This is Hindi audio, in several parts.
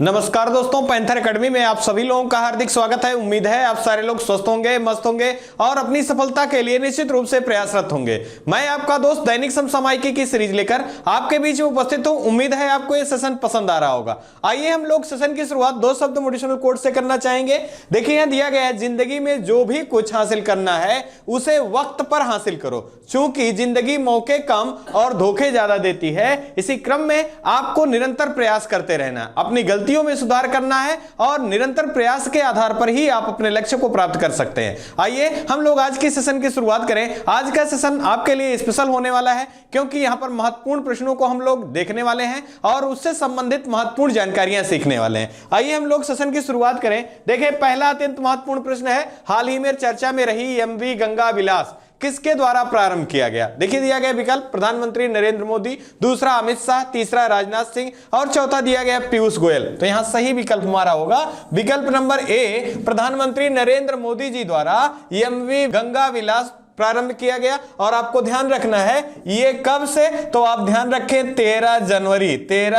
नमस्कार दोस्तों, पैंथर एकेडमी में आप सभी लोगों का हार्दिक स्वागत है। उम्मीद है आप सारे लोग स्वस्थ होंगे, मस्त होंगे और अपनी सफलता के लिए निश्चित रूप से प्रयासरत होंगे। मैं आपका दोस्त दैनिक समसामयिकी की सीरीज लेकर आपके बीच में उपस्थित हूं। उम्मीद है आपको यह सेशन पसंद आ रहा होगा। आइए हम लोग सेशन की शुरुआत दो शब्द मोटिवेशनल कोट से करना चाहेंगे। देखिए यहां दिया गया है, जिंदगी में जो भी कुछ हासिल करना है उसे वक्त पर हासिल करो, क्योंकि जिंदगी मौके कम और धोखे ज्यादा देती है। इसी क्रम में आपको निरंतर प्रयास करते रहना, अपनी गलतियों में सुधार करना है और निरंतर प्रयास के आधार पर ही आप अपने लक्ष्य को प्राप्त कर सकते हैं। आइए हम लोग आज की सेशन की शुरुआत करें। आज का सेशन आपके लिए स्पेशल होने वाला है, क्योंकि यहां पर महत्वपूर्ण प्रश्नों को हम लोग देखने वाले हैं और उससे संबंधित महत्वपूर्ण जानकारियां सीखने वाले हैं। आइए हम लोग सेशन की शुरुआत करें। देखिए पहला अत्यंत महत्वपूर्ण प्रश्न है, हाल ही में चर्चा में रही एमवी गंगा विलास किसके द्वारा प्रारंभ किया गया? देखिए दिया गया विकल्प प्रधानमंत्री नरेंद्र मोदी, दूसरा अमित शाह, तीसरा राजनाथ सिंह और चौथा दिया गया पीयूष गोयल। तो यहां सही विकल्प हमारा होगा विकल्प नंबर ए, प्रधानमंत्री नरेंद्र मोदी जी द्वारा एमवी गंगा विलास प्रारंभ किया गया। और आपको ध्यान रखना है ये कब से, तो आप ध्यान रखें 13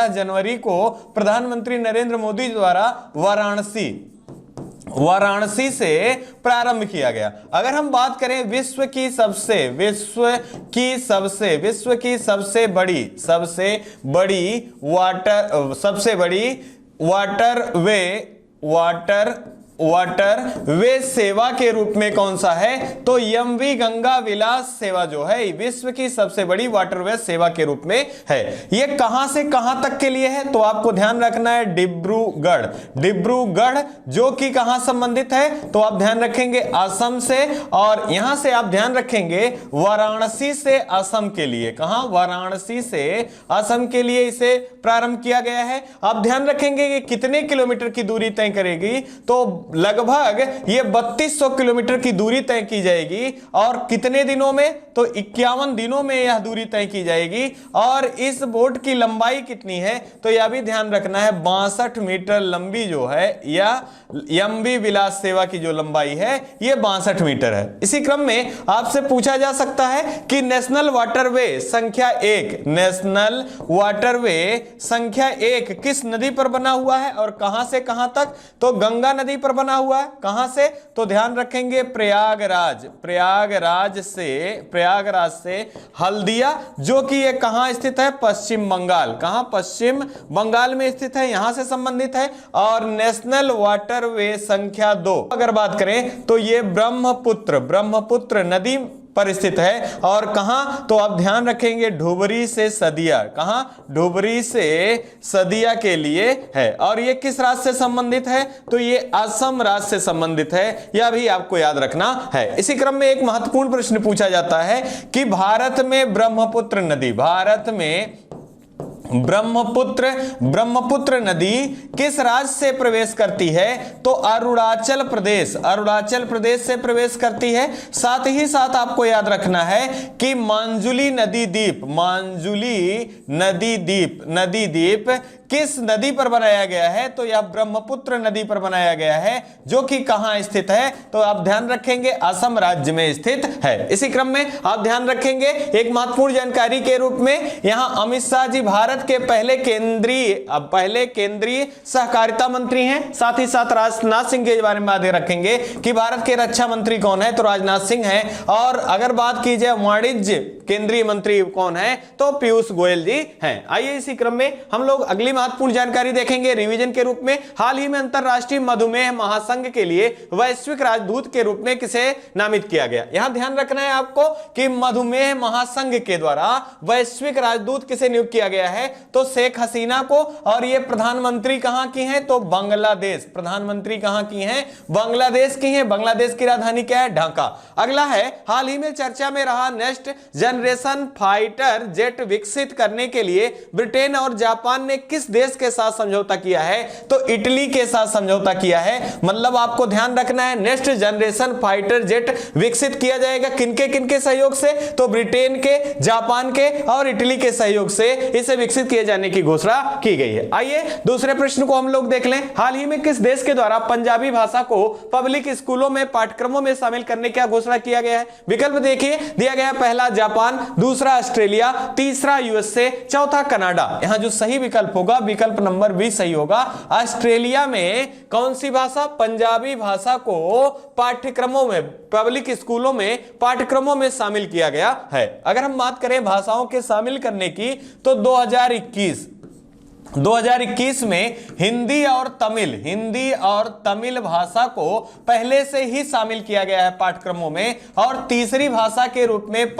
जनवरी को प्रधानमंत्री नरेंद्र मोदी द्वारा वाराणसी से प्रारंभ किया गया। अगर हम बात करें विश्व की सबसे बड़ी वाटरवे सेवा के रूप में कौन सा है? तो एमवी गंगा विलास सेवा जो है विश्व की सबसे बड़ी वाटरवे सेवा के रूप में है। ये कहां से कहां तक के लिए है? तो आपको ध्यान रखना है डिब्रूगढ़ जो कि कहां संबंधित है? तो आप ध्यान रखेंगे असम से, और यहां से आप ध्यान रखेंगे वाराणसी से असम के लिए। कहां? वाराणसी से असम के लिए इसे प्रारंभ किया गया है। आप ध्यान रखेंगे कि कितने किलोमीटर की दूरी तय करेगी? तो लगभग ये 3200 किलोमीटर की दूरी तय की जाएगी। और कितने दिनों में? तो 51 दिनों में यह दूरी तय की जाएगी। और इस बोट की लंबाई कितनी है? तो यह भी ध्यान रखना है 62 मीटर लंबी जो है, या एमवी विलास सेवा की जो लंबाई है ये 62 मीटर है। इसी क्रम में आपसे पूछा जा सकता है कि नेशनल वाटरवे संख्या 1 किस नदी पर बना हुआ है और कहां से कहां तक? तो गंगा नदी पर बना हुआ है। कहां से? तो ध्यान रखेंगे प्रयागराज से हल्दिया, जो कि ये कहां स्थित है? पश्चिम बंगाल। कहां? पश्चिम बंगाल में स्थित है, यहां से संबंधित है। और नेशनल वाटरवे संख्या 2 अगर बात करें तो ये ब्रह्मपुत्र नदी पर स्थित है। और कहां? तो आप ध्यान रखेंगे ढुबरी से सदिया। कहां? ढुबरी से सदिया के लिए है। और ये किस राज्य से संबंधित है? तो ये असम राज्य से संबंधित है, यह भी आपको याद रखना है। इसी क्रम में एक महत्वपूर्ण प्रश्न पूछा जाता है कि भारत में ब्रह्मपुत्र नदी किस राज्य से प्रवेश करती है? तो अरुणाचल प्रदेश से प्रवेश करती है। साथ ही साथ आपको याद रखना है कि मांजुली नदी द्वीप किस नदी पर बनाया गया है? तो यह ब्रह्मपुत्र नदी पर बनाया गया है, जो कि कहां स्थित है? तो आप ध्यान रखेंगे असम राज्य में स्थित है। इसी क्रम में आप ध्यान रखेंगे एक महत्वपूर्ण जानकारी के रूप में, यहां अमित शाह जी भारत के पहले केंद्रीय सहकारिता मंत्री हैं। साथ ही साथ राजनाथ सिंह के बारे में याद रखेंगे कि भारत के रक्षा मंत्री कौन है? तो राजनाथ सिंह हैं। और अगर बात की जाए वाणिज्य केंद्रीय मंत्री कौन है? तो पीयूष गोयल जी हैं। आइए इसी क्रम में हम लोग अगली महत्वपूर्ण जानकारी देखेंगे रिवीजन के रूप में। हाल ही में अंतरराष्ट्रीय मधुमेह महासंघ के लिए वैश्विक राजदूत के रूप में किसे नामित किया गया? यहां ध्यान रखना है आपको कि मधुमेह महासंघ के द्वारा वैश्विक राजदूत किसे नियुक्त किया गया है? तो शेख हसीना को। और ये प्रधानमंत्री कहां की हैं? तो बांग्लादेश। प्रधानमंत्री कहां की हैं? बांग्लादेश की हैं। बांग्लादेश की राजधानी क्या है? ढाका। अगला है, हाल ही में चर्चा में रहा नेक्स्ट जनरेशन फाइटर जेट विकसित करने के लिए ब्रिटेन और जापान ने किस देश के साथ समझौता किया है? तो इटली के साथ समझौता किया है। मतलब आपको ध्यान रखना है नेक्स्ट जनरेशन फाइटर जेट विकसित किया जाएगा किनके सहयोग से? तो ब्रिटेन के, जापान के और इटली के सहयोग से इसे विकसित विकसित किए जाने की घोषणा की गई है। आइए दूसरे प्रश्न को हम लोग देख लें। हाल ही में किस देश के द्वारा पंजाबी भाषा को पब्लिक स्कूलों में पाठ्यक्रमों में शामिल करने की घोषणा किया गया है? विकल्प देखिए दिया गया, पहला जापान, दूसरा ऑस्ट्रेलिया, तीसरा यूएसए, चौथा कनाडा। यहां जो सही विकल्प होगा विकल्प नंबर बी सही होगा। ऑस्ट्रेलिया में कौन सी भाषा, पंजाबी भाषा को पाठ्यक्रमों में, पब्लिक स्कूलों में पाठ्यक्रमों में शामिल किया गया है। अगर हम बात करें भाषाओं के शामिल करने की तो 2021 में हिंदी और तमिल भाषा को पहले से ही शामिल किया गया है पाठ्यक्रमों में, और तीसरी भाषा के रूप में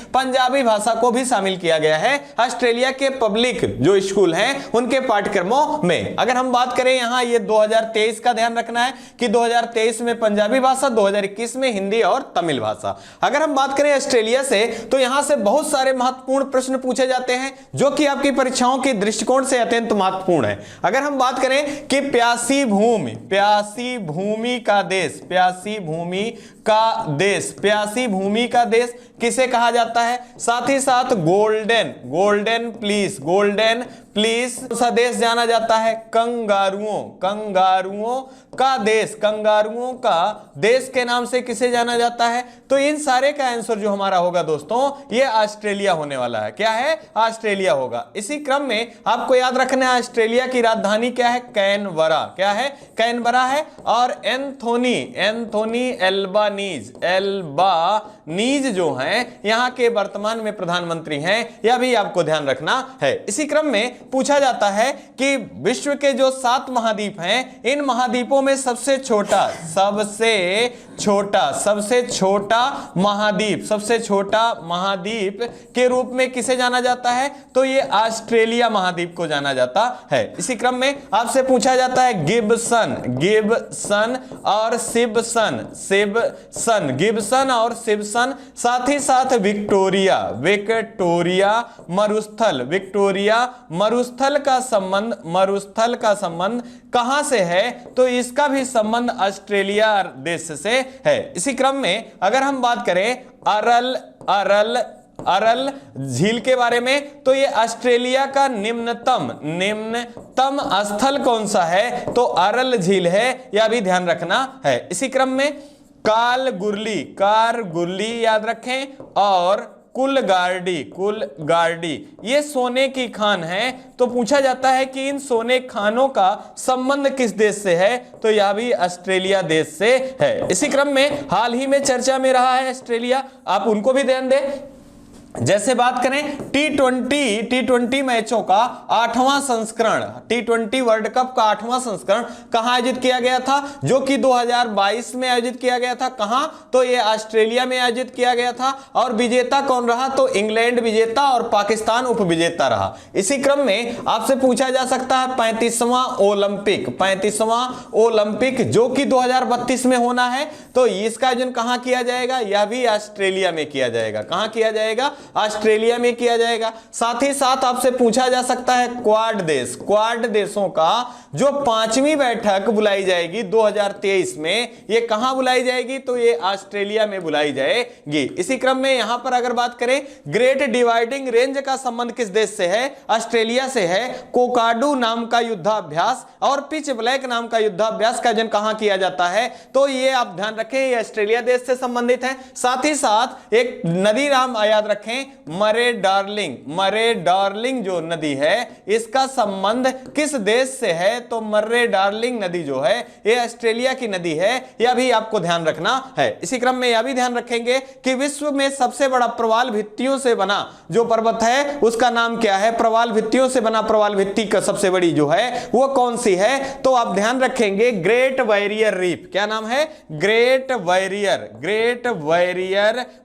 पंजाबी भाषा को भी शामिल किया गया है ऑस्ट्रेलिया के पब्लिक जो स्कूल हैं उनके पाठ्यक्रमों में। अगर हम बात करें यहां ये 2023 का ध्यान रखना है कि 2023 में पंजाबी भाषा, 2021 में हिंदी और तमिल भाषा। अगर हम बात करें ऑस्ट्रेलिया से तो यहां से बहुत सारे महत्वपूर्ण प्रश्न पूछे जाते हैं जो कि आपकी परीक्षाओं के दृष्टिकोण से अत्यंत महत्वपूर्ण है। अगर हम बात करें कि प्यासी भूमि का देश किसे कहा जाता है, साथ ही साथ गोल्डन प्लीज सा देश जाना जाता है, कंगारुओं का देश के नाम से किसे जाना जाता है? तो इन सारे का आंसर जो हमारा होगा दोस्तों ये ऑस्ट्रेलिया होने वाला है। क्या है? ऑस्ट्रेलिया होगा। इसी क्रम में आपको याद रखना है ऑस्ट्रेलिया की राजधानी क्या है? कैनबरा है। और एंथोनी एल्बानीज जो हैं यहां के वर्तमान में प्रधानमंत्री हैं, यह भी आपको ध्यान रखना है। इसी क्रम में पूछा जाता है कि विश्व के जो 7 महाद्वीप हैं इन महाद्वीपों में सबसे छोटा महाद्वीप के रूप में किसे जाना जाता है? तो ये ऑस्ट्रेलिया महाद्वीप को जाना जाता है। इसी क्रम में आपसे पूछा जाता है गिब्सन और सिब्सन, साथ ही साथ विक्टोरिया मरुस्थल का संबंध कहां से है? तो इसका भी संबंध ऑस्ट्रेलिया देश से है। इसी क्रम में अगर हम बात करें अरल झील के बारे में तो ये ऑस्ट्रेलिया का निम्नतम स्थल कौन सा है? तो अरल झील है, यह भी ध्यान रखना है। इसी क्रम में कारगुर्ली याद रखें, और कुलगार्डी ये सोने की खान है। तो पूछा जाता है कि इन सोने खानों का संबंध किस देश से है? तो यह भी ऑस्ट्रेलिया देश से है। इसी क्रम में हाल ही में चर्चा में रहा है ऑस्ट्रेलिया, आप उनको भी ध्यान दें। जैसे बात करें टी20 मैचों का 8वां संस्करण, टी20 वर्ल्ड कप का 8वां संस्करण कहां आयोजित किया गया था? जो कि 2022 में आयोजित किया गया था। कहां? तो ये ऑस्ट्रेलिया में आयोजित किया गया था। और विजेता कौन रहा? तो इंग्लैंड विजेता और पाकिस्तान उपविजेता रहा। इसी क्रम में आपसे पूछा जा सकता है 35वां ओलंपिक जो कि 2032 में होना है, तो इसका आयोजन कहां किया जाएगा? यह भी ऑस्ट्रेलिया में किया जाएगा। कहां किया जाएगा? ऑस्ट्रेलिया में किया जाएगा। साथ ही साथ आपसे पूछा जा सकता है क्वाड देशों का जो 5वीं बैठक बुलाई जाएगी 2023 में, ये कहां बुलाई जाएगी? तो ये ऑस्ट्रेलिया में बुलाई जाएगी। इसी क्रम में यहां पर अगर बात करें ग्रेट डिवाइडिंग रेंज का संबंध किस देश से है? ऑस्ट्रेलिया से है। कोकाडू नाम का युद्धाभ्यास और पिच ब्लैक नाम का युद्धाभ्यास का आयोजन कहां किया जाता है? तो ये आप ध्यान रखें, ये ऑस्ट्रेलिया देश से संबंधित है। साथ ही साथ एक नदी नाम याद रखें, मरे डार्लिंग जो नदी है इसका संबंध किस देश से है? तो मर्रे डार्लिंग नदी जो है ये ऑस्ट्रेलिया की नदी है, यह भी आपको ध्यान रखना है। इसी क्रम में यह भी ध्यान रखेंगे कि विश्व में सबसे बड़ा प्रवाल भित्तियों से बना जो पर्वत है उसका नाम क्या है? प्रवाल भित्तियों से बना प्रवाल भित्ति का सबसे बड़ी जो है वो कौन सी है? तो आप ध्यान रखेंगे ग्रेट बैरियर रीफ। क्या नाम है? ग्रेट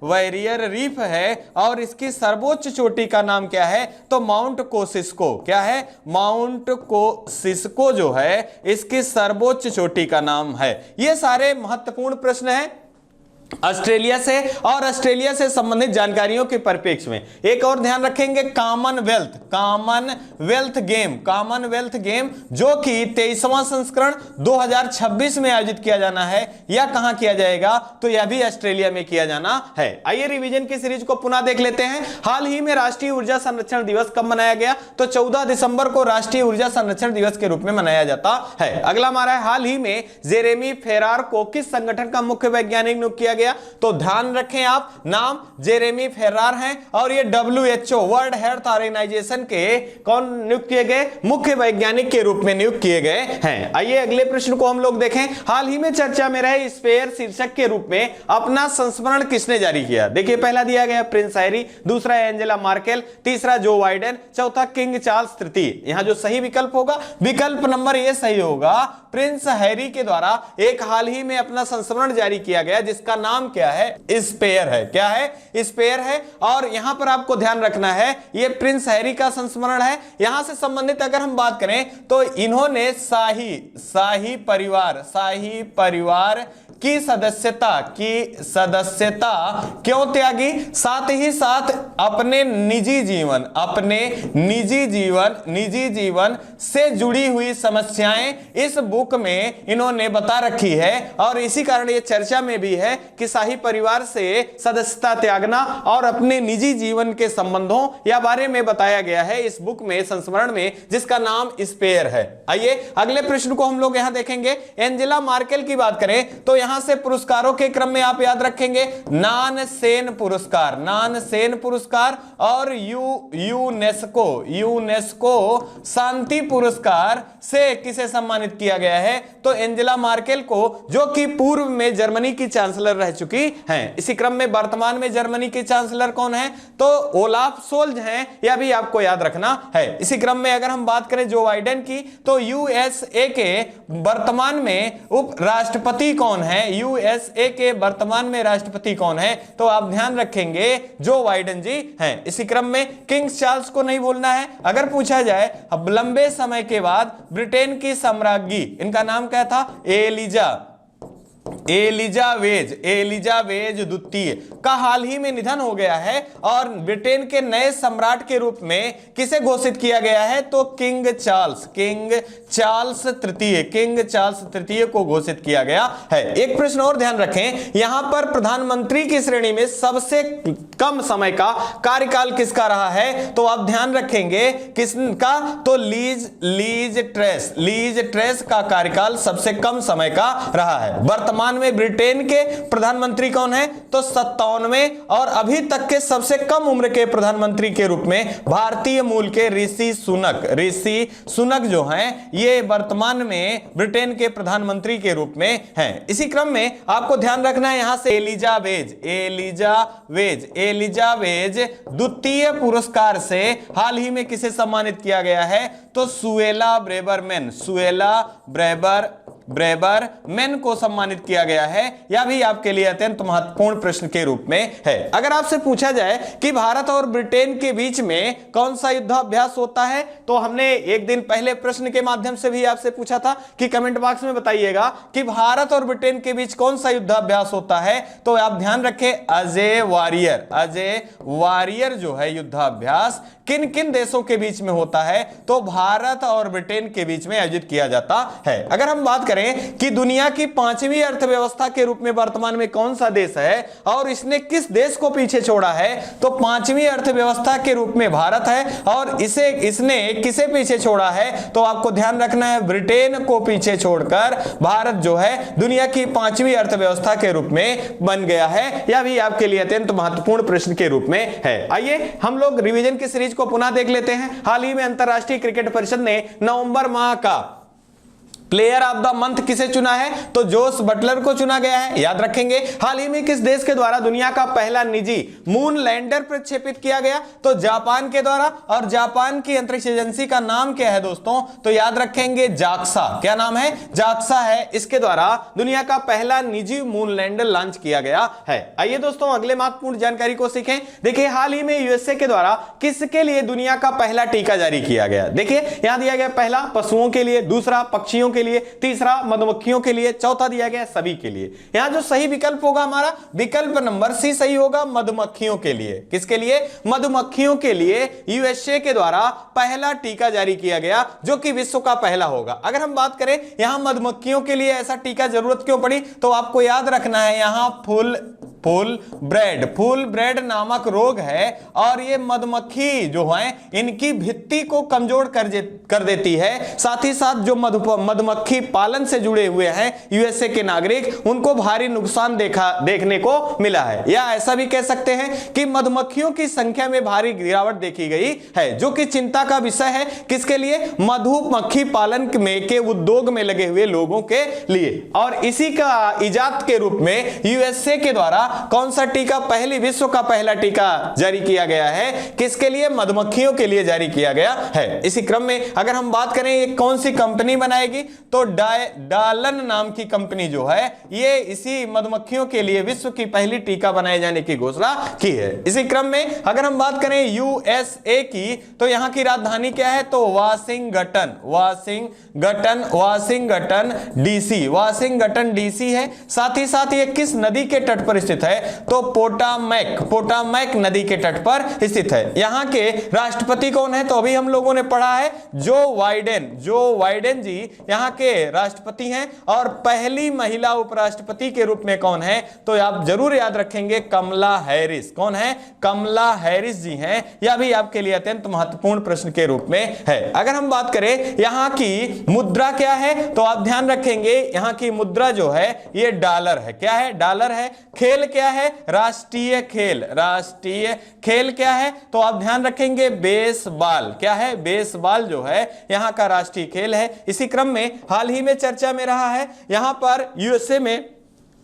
बैरियर रीफ है। और इसकी सर्वोच्च चोटी का नाम क्या है? तो माउंट कोसिस्को। क्या है? माउंट कोसिस्को जो है इसकी सर्वोच्च चोटी का नाम है। ये सारे महत्वपूर्ण प्रश्न हैं ऑस्ट्रेलिया से और ऑस्ट्रेलिया से संबंधित जानकारियों के परिप्रेक्ष्य में एक और ध्यान रखेंगे, कॉमनवेल्थ गेम जो कि 23वां संस्करण 2026 में आयोजित किया जाना है। यह कहां किया जाएगा? तो यह भी ऑस्ट्रेलिया में किया जाना है। आइए रिवीजन की सीरीज को पुनः देख लेते हैं। हाल ही में राष्ट्रीय ऊर्जा संरक्षण दिवस कब मनाया गया? तो 14 दिसंबर को राष्ट्रीय ऊर्जा संरक्षण दिवस के रूप में मनाया जाता है। अगला हमारा है, हाल ही में जेरेमी फेरार को किस संगठन का मुख्य वैज्ञानिक नियुक्त किया गया? तो ध्यान रखें आप, नाम जेरेमी फेरार हैं और ये WHO वर्ल्ड हेल्थ ऑर्गेनाइजेशन के कौन नियुक्त किए गए? मुख्य वैज्ञानिक के रूप में नियुक्त किए गए हैं। आइए अगले प्रश्न को हम लोग देखें। हाल ही में चर्चा में रहे स्पेयर शीर्षक के रूप में अपना संस्मरण किसने जारी किया? देखिए पहला दिया गया प्रिंस हैरी, दूसरा एंजेला मार्केल, तीसरा जो बाइडेन, चौथा किंग चार्ल्स तृतीय। यहां जो सही विकल्प होगा, विकल्प नंबर ए सही होगा। प्रिंस हैरी के द्वारा एक हाल ही में अपना संस्मरण जारी किया गया जिसका नाम क्या है? स्पेयर है। क्या है? स्पेयर है। और यहां पर आपको ध्यान रखना है, यह प्रिंस हैरी का संस्मरण है। यहां से संबंधित अगर हम बात करें तो इन्होंने शाही परिवार की सदस्यता क्यों त्यागी? साथ ही साथ अपने निजी जीवन से जुड़ी हुई समस्याएं इस बुक में इन्होंने बता रखी है और इसी कारण ये चर्चा में भी है कि शाही परिवार से सदस्यता त्यागना और अपने निजी जीवन के संबंधों या बारे में बताया गया है इस बुक में, संस्मरण में, जिसका नाम स्पेयर है। आइए अगले प्रश्न को हम लोग यहां देखेंगे। एंजेला मार्केल की बात करें तो यहां से पुरस्कारों के क्रम में आप याद रखेंगे नानसेन पुरस्कार और यूनेस्को शांति पुरस्कार से किसे सम्मानित किया गया है? तो एंजेला मार्केल को, जो कि पूर्व में जर्मनी की चांसलर रह चुकी हैं। इसी क्रम में वर्तमान में जर्मनी के चांसलर कौन है? तो ओलाफ सोल्ज हैं, यह भी आपको याद रखना है। इसी क्रम में अगर हम बात करें जो बाइडेन की, तो यूएसए के वर्तमान में उपराष्ट्रपति कौन है? यूएसए के वर्तमान में राष्ट्रपति कौन है? तो आप ध्यान रखेंगे जो बाइडेन जी हैं। इसी क्रम में किंग चार्ल्स को नहीं भूलना है। अगर पूछा जाए अब लंबे समय के बाद ब्रिटेन की सम्राज्ञी, इनका नाम क्या था? एलिजाबेथ द्वितीय का हाल ही में निधन हो गया है और ब्रिटेन के नए सम्राट के रूप में किसे घोषित किया गया है? तो किंग चार्ल्स तृतीय को घोषित किया गया है। एक प्रश्न और ध्यान रखें, यहां पर प्रधानमंत्री की श्रेणी में सबसे कम समय का कार्यकाल किसका रहा है? तो आप ध्यान रखेंगे किसका? तो लीज ट्रेस का कार्यकाल सबसे कम समय का रहा है। वर्तमान में ब्रिटेन के प्रधानमंत्री कौन है? तो 97 और अभी तक के सबसे कम उम्र के प्रधानमंत्री के रूप में भारतीय मूल के ऋषि सुनक जो हैं, ये वर्तमान में ब्रिटेन के प्रधानमंत्री के रूप में हैं। इसी क्रम में आपको ध्यान रखना है यहां से एलिजाबेथ द्वितीय पुरस्कार से हाल ही में किसे सम्मानित किया गया है? तो सुएला ब्रेबरमैन को सम्मानित किया गया है। यह भी आपके लिए अत्यंत महत्वपूर्ण प्रश्न के रूप में है। अगर आपसे पूछा जाए कि भारत और ब्रिटेन के बीच में कौन सा युद्धाभ्यास होता है, तो हमने एक दिन पहले प्रश्न के माध्यम से भी आपसे पूछा था कि कमेंट बॉक्स में बताइएगा कि भारत और ब्रिटेन के बीच कौन सा युद्धाभ्यास होता है। तो आप ध्यान रखें अजय वॉरियर जो है युद्धाभ्यास किन किन देशों के बीच में होता है? तो भारत और ब्रिटेन के बीच में आयोजित किया जाता है। अगर हम बात करें कि दुनिया की 5वीं अर्थव्यवस्था के रूप में वर्तमान में कौन सा देश है और इसने किस देश को पीछे छोड़ा है? तो 5वीं अर्थव्यवस्था के रूप में भारत है और इसने किसे पीछे छोड़ा है? तो आपको ध्यान रखना है ब्रिटेन को पीछे छोड़कर भारत जो है दुनिया की 5वीं अर्थव्यवस्था के रूप में बन गया है। यह भी आपके लिए अत्यंत महत्वपूर्ण प्रश्न के रूप में है। आइए हम लोग रिवीजन की सीरीज को पुनः देख लेते हैं। हाल ही में अंतरराष्ट्रीय क्रिकेट परिषद ने नवंबर माह का प्लेयर ऑफ द मंथ किसे चुना है? तो जोस बटलर को चुना गया है। याद रखेंगे हाल ही में किस देश के द्वारा दुनिया का पहला निजी मून लैंडर प्रक्षेपित किया गया? तो जापान के द्वारा। और जापान की अंतरिक्ष एजेंसी का नाम क्या है दोस्तों? तो याद रखेंगे जाक्सा। क्या नाम है? जाक्सा है। इसके द्वारा दुनिया का पहला निजी मून लैंडर लॉन्च किया गया है। आइए दोस्तों अगले महत्वपूर्ण जानकारी को सीखें। देखिए हाल ही में यूएसए के द्वारा किसके लिए दुनिया का पहला टीका जारी किया गया? देखिए यहां दिया गया पहला पशुओं के लिए, दूसरा पक्षियों के लिए, तीसरा मधुमक्खियों के लिए, चौथा दिया गया सभी के लिए। यहां जो सही विकल्प होगा हमारा विकल्प नंबर सी सही होगा, मधुमक्खियों के लिए। किसके लिए? मधुमक्खियों के लिए यूएसए के द्वारा पहला टीका जारी किया गया, जो कि विश्व का पहला होगा। अगर हम बात करें यहां मधुमक्खियों के लिए ऐसा टीका जरूरत क्यों पड़ी, तो आपको याद रखना है यहां फुल ब्रेड नामक रोग है और ये मधुमक्खी जो है इनकी भित्ति को कमजोर कर देती है। साथ ही साथ जो मधुमक्खी पालन से जुड़े हुए हैं यूएसए के नागरिक, उनको भारी नुकसान देखने को मिला है। या ऐसा भी कह सकते हैं कि मधुमक्खियों की संख्या में भारी गिरावट देखी गई है, जो कि चिंता का विषय है। किसके लिए? मधुमक्खी पालन के उद्योग में लगे हुए लोगों के लिए। और इसी का इजाद के रूप में यूएसए के द्वारा कौन सा टीका, विश्व का पहला टीका जारी किया गया है। किसके लिए? मधुमक्खियों के लिए जारी किया गया है। इसी क्रम में अगर हम बात करें ये कौन सी कंपनी बनाएगी, तो डालन नाम की कंपनी जो है ये इसी मधुमक्खियों के लिए विश्व की पहली टीका बनाए जाने की घोषणा की है। इसी क्रम में अगर हम बात करें यूएसए की, तो यहां की राजधानी क्या है, तो वाशिंगटन डीसी है। साथ ही साथ ये किस नदी के तट पर स्थित है, तो पोटामैक नदी के तट पर स्थित है। यहां के राष्ट्रपति कौन है, तो अभी हम लोगों ने पढ़ा है जो बाइडेन जी यहां के राष्ट्रपति हैं। और पहली महिला उपराष्ट्रपति के रूप में कौन है, तो आप जरूर याद रखेंगे कमला हैरिस। कौन है? कमला हैरिस जी हैं। यह भी आपके लिए अत्यंत महत्वपूर्ण प्रश्न के रूप में है। अगर हम बात करें यहां की मुद्रा क्या है, तो आप ध्यान रखेंगे यहां की मुद्रा जो है ये डॉलर है। क्या है? डॉलर है। खेल क्या है? राष्ट्रीय खेल क्या है, तो आप ध्यान रखेंगे बेसबॉल। क्या है? बेसबॉल जो है यहां का राष्ट्रीय खेल है। इसी क्रम में हाल ही में चर्चा में रहा है, यहां पर यूएसए में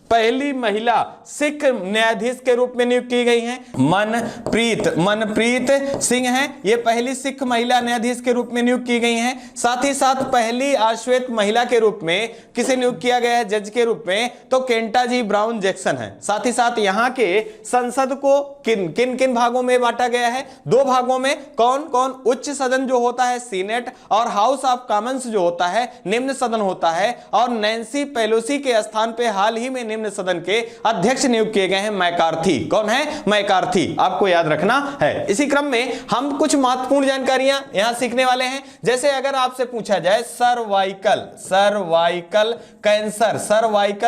पहली महिला सिख न्यायाधीश के रूप में नियुक्त की गई हैं। मनप्रीत सिंह हैं, ये पहली सिख महिला न्यायाधीश के रूप में नियुक्त की गई हैं। साथ ही साथ पहली आश्वेत महिला के रूप में किसे नियुक्त किया गया है जज के रूप में, तो केंटा जी ब्राउन जैक्सन है। साथ ही साथ यहाँ के संसद को किन भागों में बांटा गया है, दो भागों में। कौन कौन? उच्च सदन जो होता है सीनेट, और हाउस ऑफ कॉमन्स जो होता है निम्न सदन होता है। और नैन्सी पेलोसी के स्थान पे हाल ही में निम्न सदन के अध्यक्ष नियुक्त किए गए हैं मैकार्थी। कौन है? मैकार्थी, आपको याद रखना है। इसी क्रम में हम कुछ महत्वपूर्ण जानकारियां यहां सीखने वाले हैं। जैसे अगर आपसे पूछा जाए सर्वाइकल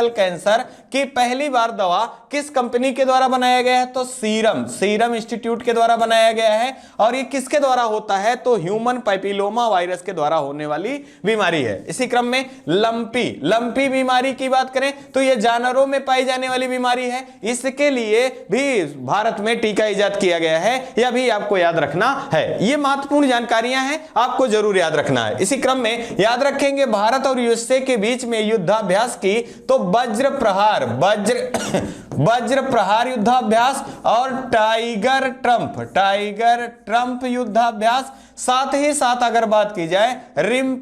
कैंसर की पहली बार दवा किस कंपनी के द्वारा बनाया गया है, तो सीरम इंस्टीट्यूट के द्वारा बनाया गया है। और ये किसके द्वारा होता है, तो ह्यूमन पैपिलोमा वायरस के द्वारा होने वाली बीमारी है। इसी क्रम में लंपी बीमारी की बात करें तो यह जानवरों में पाई जाने वाली बीमारी है। इसके लिए भी भारत में टीका इजाद किया गया है, यह भी आपको याद रखना है। ये महत्वपूर्ण जानकारियां हैं, आपको जरूर याद रखना है। इसी क्रम में याद रखेंगे भारत और यूएसए के बीच में युद्धाभ्यास की, तो वज्र प्रहार युद्धाभ्यास और टाइगर ट्रंप युद्धाभ्यास। साथ ही साथ अगर बात की जाए रिम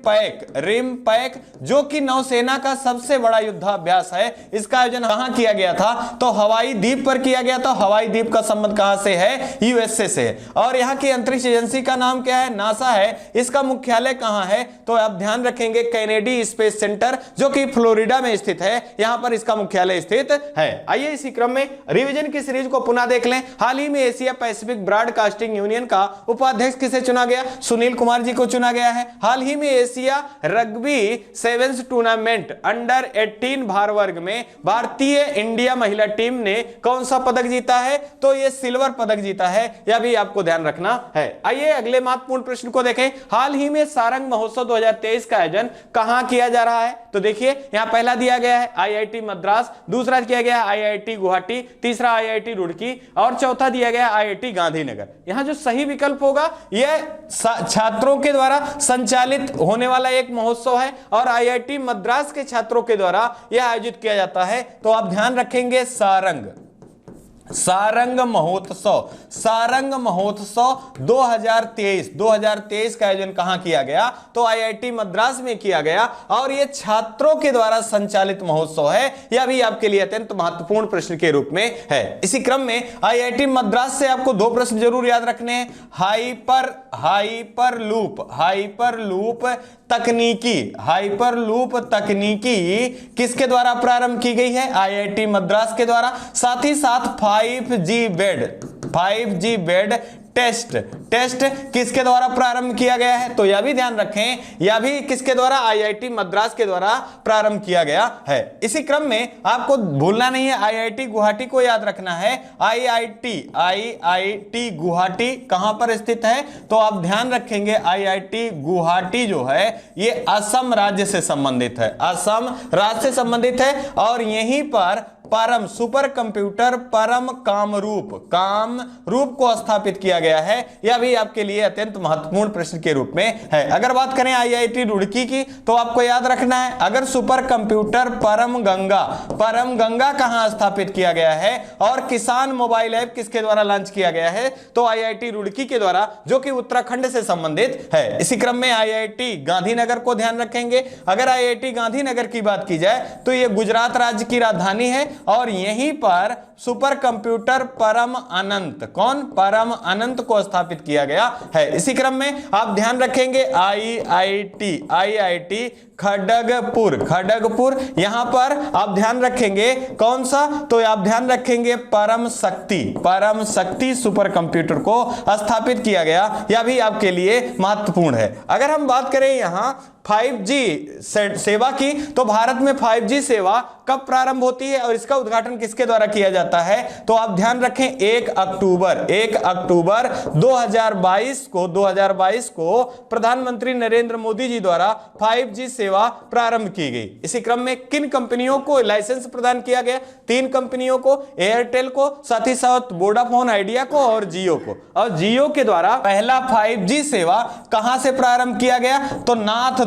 पैक जो कि नौसेना का सबसे बड़ा युद्धाभ्यास है, इसका आयोजन कहां किया गया था, तो हवाई द्वीप पर किया गया था। हवाई द्वीप का संबंध कहां से है, यूएसए से। और यहां की अंतरिक्ष एजेंसी का नाम क्या है, नासा है। इसका मुख्यालय कहां है, तो आप ध्यान रखेंगे कैनेडी स्पेस सेंटर जो कि फ्लोरिडा में स्थित है, यहां पर इसका मुख्यालय स्थित है। आइए इसी क्रम में रिवीजन की सीरीज को पुनः देख लें। हाल ही में एशिया पैसिफिक ब्रॉडकास्टिंग यूनियन का उपाध्यक्ष किसे चुना गया, सुनील कुमार जी को चुना गया है। हाल ही में Asia rugby sevens tournament under 18 भार वर्ग में भारतीय इंडिया महिला टीम ने कौन सा पदक जीता है, तो यह सिल्वर पदक जीता है। यह भी आपको ध्यान रखना है। आइए अगले महत्वपूर्ण प्रश्न को देखें। हाल ही में सारंग महोत्सव 2023 का आयोजन कहां किया जा रहा है, तो देखिए यहां पहला दिया गया है आईआईटी मद्रास, दूसरा किया गया है आईआईटी गुवाहाटी, तीसरा आईआईटी रुड़की और चौथा दिया गया आईआईटी गांधीनगर। यहां जो सही विकल्प होगा यह छात्रों के द्वारा संचालित होने वाला एक महोत्सव है और आईआईटी मद्रास के छात्रों के द्वारा यह आयोजित किया जाता है। तो आप ध्यान रखेंगे सारंग सारंग महोत्सव। सारंग महोत्सव 2023 का आयोजन कहां किया गया? तो आईआईटी मद्रास में किया गया और यह छात्रों के द्वारा संचालित महोत्सव है। यह भी आपके लिए अत्यंत महत्वपूर्ण प्रश्न के रूप में है। इसी क्रम में आईआईटी मद्रास से आपको दो प्रश्न जरूर याद रखने हैं। हाइपरलूप तकनीकी किसके द्वारा प्रारंभ की गई है? आईआईटी मद्रास के द्वारा। साथ ही साथ 5G बेड टेस्ट किसके द्वारा प्रारंभ किया गया है? तो यह भी ध्यान रखें, यह भी किसके द्वारा? आईआईटी मद्रास के द्वारा प्रारंभ किया गया है। इसी क्रम में आपको भूलना नहीं है, आईआईटी गुवाहाटी को याद रखना है। आईआईटी गुवाहाटी कहां पर स्थित है? तो आप ध्यान रखेंगे आईआईटी गुवाहाटी जो है ये असम राज्य से संबंधित है, असम राज्य से संबंधित है। और यहीं पर परम सुपर कंप्यूटर परम कामरूप को स्थापित किया गया है। यह भी आपके लिए अत्यंत महत्वपूर्ण प्रश्न के रूप में है। अगर बात करें आईआईटी रुड़की की तो आपको याद रखना है, अगर सुपर कंप्यूटर परम गंगा कहां स्थापित किया गया है और किसान मोबाइल ऐप किसके द्वारा लॉन्च किया गया है? तो आईआईटी रुड़की के द्वारा, जो कि उत्तराखंड से संबंधित है। इसी क्रम में आईआईटी गांधीनगर को ध्यान रखेंगे। अगर आईआईटी गांधीनगर की बात की जाए तो यह गुजरात राज्य की राजधानी है और यहीं पर सुपर कंप्यूटर परम अनंत को स्थापित किया गया है। इसी क्रम में आप ध्यान रखेंगे आईआईटी खड़गपुर यहां पर आप ध्यान रखेंगे कौन सा? तो आप ध्यान रखेंगे परम शक्ति सुपर कंप्यूटर को स्थापित किया गया। यह भी आपके लिए महत्वपूर्ण है। अगर हम बात करें यहां 5G सेवा की तो भारत में 5G सेवा कब प्रारंभ होती है और इसका उद्घाटन किसके द्वारा किया जाता है? तो आप ध्यान रखें 1 अक्टूबर 2022 को प्रधानमंत्री नरेंद्र मोदी जी द्वारा 5G सेवा प्रारंभ की गई। इसी क्रम में किन कंपनियों को लाइसेंस प्रदान किया गया? 3 कंपनियों को, एयरटेल को, साथ ही साथ वोडाफोन आइडिया को और जियो को। और जियो के द्वारा पहला 5G सेवा कहां से प्रारंभ किया गया? तो नाथ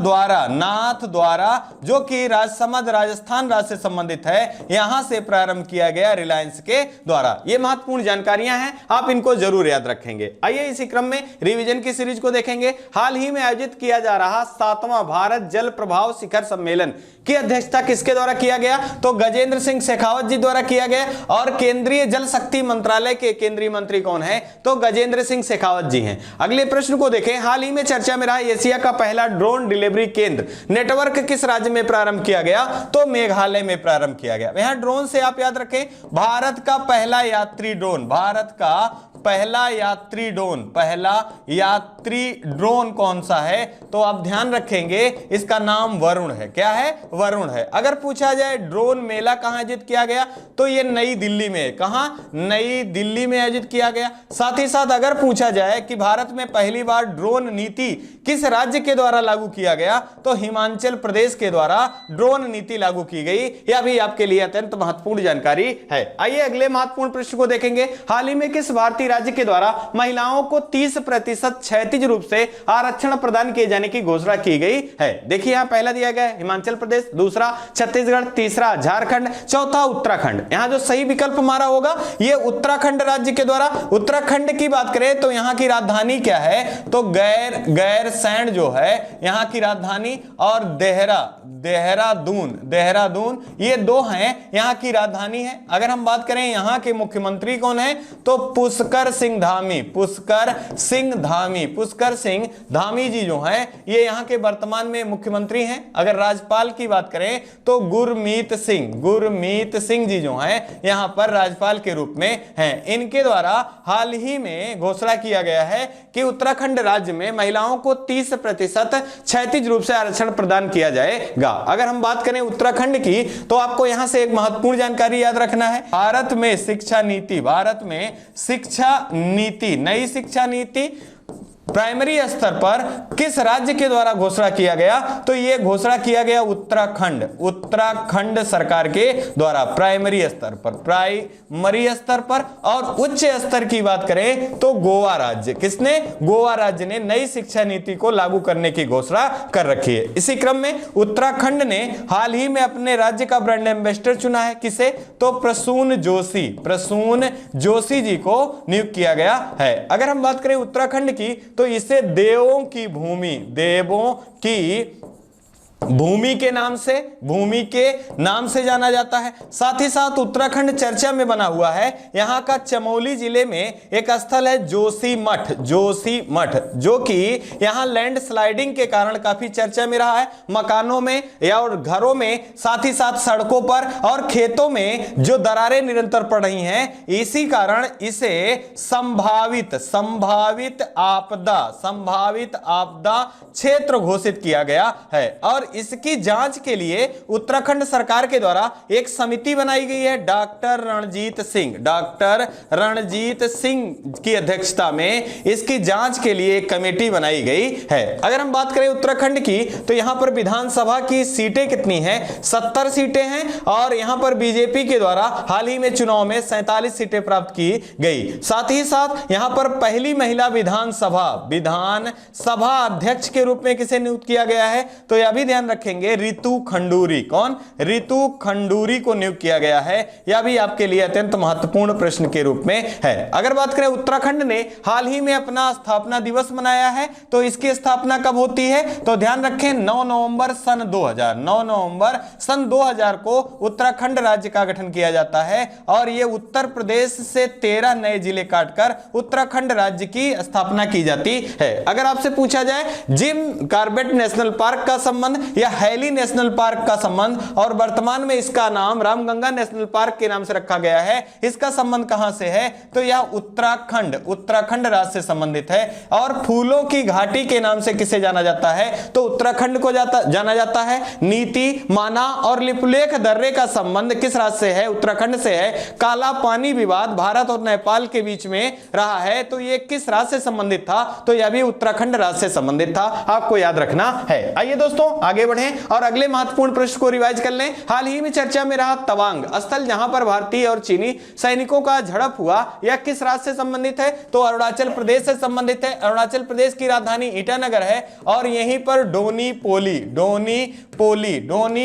द्वारा जो कि राजस्थान राज्य से संबंधित है, यहां से प्रारंभ किया गया रिलायंस के द्वारा। ये महत्वपूर्ण जानकारियां हैं, आप इनको जरूर याद रखेंगे। आइए इसी क्रम में रिवीजन की सीरीज को देखेंगे। हाल ही में आयोजित किया जा रहा 7वां भारत जल प्रभाव शिखर सम्मेलन की अध्यक्षता किसके द्वारा किया गया? तो गजेंद्र सिंह शेखावत जी द्वारा किया गया। और केंद्रीय जल शक्ति मंत्रालय के केंद्रीय मंत्री कौन है? तो गजेंद्र सिंह शेखावत जी हैं। अगले प्रश्न को देखें, हाल ही में चर्चा में रहा एशिया का पहला ड्रोन डिलीवरी केंद्र नेटवर्क किस राज्य में प्रारंभ किया गया? तो मेघालय में प्रारंभ किया गया। यहां ड्रोन से आप याद रखें, भारत का पहला यात्री ड्रोन कौन सा है? तो आप ध्यान रखेंगे इसका नाम वरुण है। क्या है? वरुण है। अगर पूछा जाए ड्रोन मेला कहां आयोजित किया गया? तो यह नई दिल्ली में। कहां? नई दिल्ली में आयोजित किया गया। साथ ही साथ अगर पूछा जाए कि भारत में पहली बार ड्रोन नीति किस राज्य के द्वारा लागू किया गया? तो हिमाचल प्रदेश के द्वारा ड्रोन नीति लागू की गई। यह भी आपके लिए अत्यंत महत्वपूर्ण जानकारी है। आइए अगले महत्वपूर्ण प्रश्न को देखेंगे। हाल ही में किस भारतीय राज्य के द्वारा महिलाओं को 30% क्षैतिज रूप से आरक्षण प्रदान किए जाने की घोषणा की गई है? देखिए यहां पहला दिया गया है हिमाचल प्रदेश, दूसरा छत्तीसगढ़, तीसरा झारखंड, चौथा उत्तराखंड। यहां जो सही विकल्प हमारा होगा ये उत्तराखंड राज्य के द्वारा। उत्तराखंड की बात करें तो यहां की राजधानी क्या है? तो गैरसैंण जो है यहां की राजधानी, और देहरादून ये दो हैं यहां की राजधानी है। अगर हम बात करें यहां के मुख्यमंत्री कौन है? तो पुष्कर सिंह धामी जी जो हैं ये यहां के वर्तमान में मुख्यमंत्री हैं। अगर राज्यपाल की बात करें तो गुरमीत सिंह जी जो हैं यहां पर राज्यपाल के रूप में हैं। इनके द्वारा हाल ही में घोषणा किया गया है कि उत्तराखंड राज्य में महिलाओं को 30% क्षैतिज रूप से आरक्षण प्रदान किया जाएगा। अगर हम बात करें उत्तराखंड की तो आपको यहां से एक महत्वपूर्ण जानकारी याद रखना है। भारत में शिक्षा नीति, नई शिक्षा नीति प्राइमरी स्तर पर किस राज्य के द्वारा घोषणा किया गया? तो यह घोषणा किया गया उत्तराखंड सरकार के द्वारा प्राइमरी स्तर पर। और उच्च स्तर की बात करें तो गोवा राज्य, किसने? गोवा राज्य ने नई शिक्षा नीति को लागू करने की घोषणा कर रखी है। इसी क्रम में उत्तराखंड ने हाल ही में अपने राज्य का ब्रांड एम्बेसडर चुना है। किसे? तो प्रसून जोशी जी को नियुक्त किया गया है। अगर हम बात करें उत्तराखंड की तो इसे देवों की भूमि के नाम से जाना जाता है। साथ ही साथ उत्तराखंड चर्चा में बना हुआ है। यहां का चमोली जिले में एक स्थल है जोशीमठ, जो कि यहां लैंड स्लाइडिंग के कारण काफी चर्चा में रहा है। मकानों में या और घरों में, साथ ही साथ सड़कों पर और खेतों में जो दरारें निरंतर पड़ रही हैं, इसी कारण इसे संभावित आपदा क्षेत्र घोषित किया गया है। और इसकी जांच के लिए उत्तराखंड सरकार के द्वारा एक समिति बनाई गई है। डॉक्टर रणजीत सिंह की अध्यक्षता में इसकी जांच के लिए एक कमेटी बनाई गई है। अगर हम बात करें उत्तराखंड की तो यहां पर विधानसभा की सीटें कितनी हैं? 70 सीटें हैं। और यहां पर बीजेपी के द्वारा हाल ही में चुनाव में 47 सीटें प्राप्त की गई। साथ ही साथ यहां पर पहली महिला विधानसभा अध्यक्ष के रूप में किसे नियुक्त किया गया है? तो यह भी ध्यान रखेंगे, रितु खंडूरी। कौन? रितु खंडूरी को नियुक्त किया गया है। यह भी आपके लिए अत्यंत महत्वपूर्ण प्रश्न के रूप में है। अगर बात करें उत्तराखंड ने हाल ही में अपना स्थापना दिवस मनाया है, तो इसकी स्थापना कब होती है? तो ध्यान रखें 9 नवंबर सन 2000 को उत्तराखंड राज्य का गठन किया जाता है। और यह उत्तर प्रदेश से 13 नए जिले काटकर उत्तराखंड राज्य की स्थापना की जाती है। अगर आपसे पूछा जाए जिम कॉर्बेट नेशनल पार्क का संबंध या हैली नेशनल पार्क का संबंध, और वर्तमान में इसका नाम रामगंगा नेशनल पार्क के नाम से रखा गया है, इसका संबंध कहां से है? तो यह उत्तराखंड राज्य से संबंधित है। और फूलों की घाटी के नाम से किसे जाना जाता है? तो उत्तराखंड को जाना जाता है। नीति, माना और लिपुलेख दर्रे का संबंध किस राज्य से है? उत्तराखंड से है। काला पानी विवाद भारत और नेपाल के बीच में रहा है, तो यह किस राज्य से संबंधित था? तो यह भी उत्तराखंड राज्य से संबंधित था। आपको याद रखना है। आइए दोस्तों आगे बढ़ें और अगले महत्वपूर्ण प्रश्न को रिवाइज कर लें। हाल ही में चर्चा में रहा तवांग स्थल, जहां पर भारतीय और चीनी सैनिकों का झड़प हुआ, यह किस राज्य से संबंधित है? तो अरुणाचल प्रदेश से संबंधित है। अरुणाचल प्रदेश की राजधानी ईटानगर है। और यहीं पर डोनी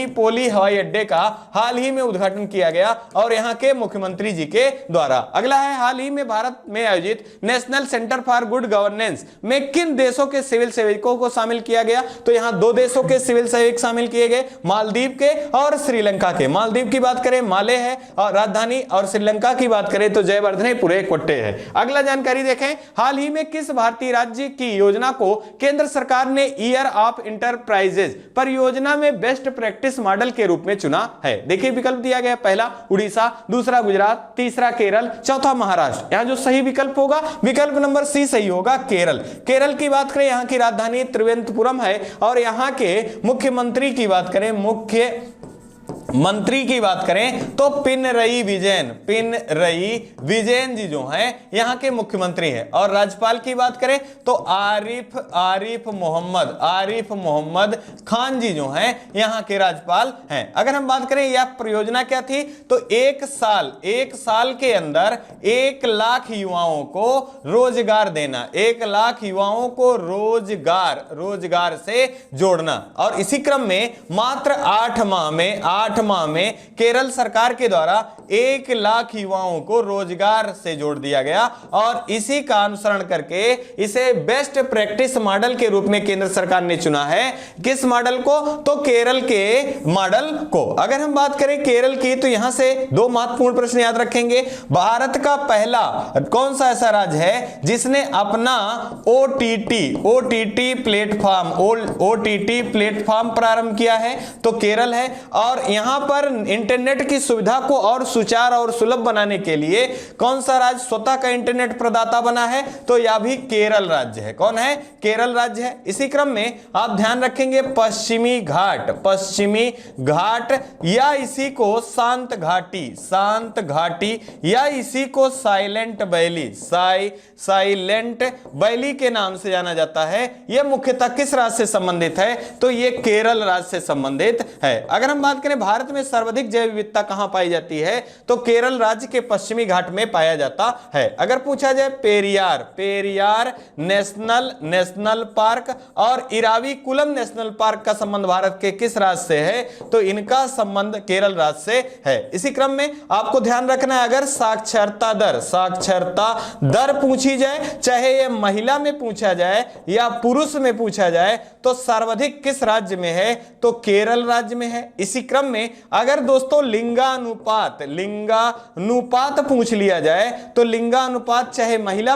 पोली हवाई अड्डे का हाल ही में उद्घाटन किया गया और यहां के मुख्यमंत्री जी के द्वारा। अगला है, हाल ही में भारत में आयोजित national centre for good governance में किन देशों के सिविल सेवकों को शामिल किया गया? तो यहां 2 देशों के सिविल सेवक शामिल किए गए, मालदीव के और श्रीलंका के। मालदीव की बात करें माले है और राजधानी, और श्रीलंका की बात करें तो जयवर्धनेपुरे कोट्टे है। अगला जानकारी देखें, हाल ही में किस भारतीय राज्य की योजना को केंद्र सरकार ने ईयर ऑफ इंटरप्राइजेज परियोजना में बेस्ट प्रैक्टिस मॉडल के रूप में चुना है? देखिए विकल्प दिया गया, पहला उड़ीसा, दूसरा गुजरात, तीसरा केरल, चौथा महाराष्ट्र। यहां जो सही विकल्प होगा विकल्प नंबर सी सही होगा, केरल की बात करें, यहां की राजधानी त्रिवेंद्रपुरम है। और यहां के मुख्यमंत्री की बात करें, मंत्री की बात करें तो पिनरई विजयन जी जो हैं यहां के मुख्यमंत्री हैं। और राज्यपाल की बात करें तो आरिफ मोहम्मद खान जी जो हैं यहां के राज्यपाल हैं। अगर हम बात करें यह परियोजना क्या थी, तो एक साल के अंदर 1 लाख युवाओं को रोजगार देना, 1 लाख युवाओं को रोजगार से जोड़ना। और इसी क्रम में मात्र 8 माह में केरल सरकार के द्वारा 1 लाख युवाओं को रोजगार से जोड़ दिया गया। और इसी का अनुसरण करके इसे बेस्ट प्रैक्टिस मॉडल के रूप में केंद्र सरकार ने चुना है। किस मॉडल को? तो केरल के मॉडल को। अगर हम बात करें केरल की तो यहां से 2 महत्वपूर्ण प्रश्न याद रखेंगे। भारत का पहला कौन सा ऐसा राज्य है जिसने अपना ओटीटी प्लेटफॉर्म प्रारंभ किया है? तो केरल है। और यहां यहां पर इंटरनेट की सुविधा को और सुचारू और सुलभ बनाने के लिए कौन सा राज्य स्वतः का इंटरनेट प्रदाता बना है? तो यह भी केरल राज्य है। कौन है? केरल राज्य है। इसी क्रम में आप ध्यान रखेंगे पश्चिमी घाट, पश्चिमी घाट या इसी को शांत घाटी, शांत घाटी या इसी को साइलेंट वैली, साइलेंट वैली के नाम से जाना जाता है। यह मुख्यतः किस राज्य से संबंधित है? तो यह केरल राज्य से संबंधित है। अगर हम बात करें भारत में सर्वाधिक जैव विविधता कहां पाई जाती है? तो केरल राज्य के पश्चिमी घाट में पाया जाता है। अगर पूछा जाए पेरियार, पेरियार नेशनल पार्क और इराविकुलम नेशनल पार्क का संबंध भारत के किस राज्य से है? तो इनका संबंध केरल राज्य से है। इसी क्रम में आपको ध्यान रखना है, अगर साक्षरता दर पूछी जाए, चाहे यह महिला में पूछा जाए या पुरुष में पूछा जाए, तो सर्वाधिक किस राज्य में है? तो केरल राज्य में है। इसी क्रम में अगर दोस्तों लिंगानुपात पूछ लिया जाए, तो लिंगानुपात चाहे महिला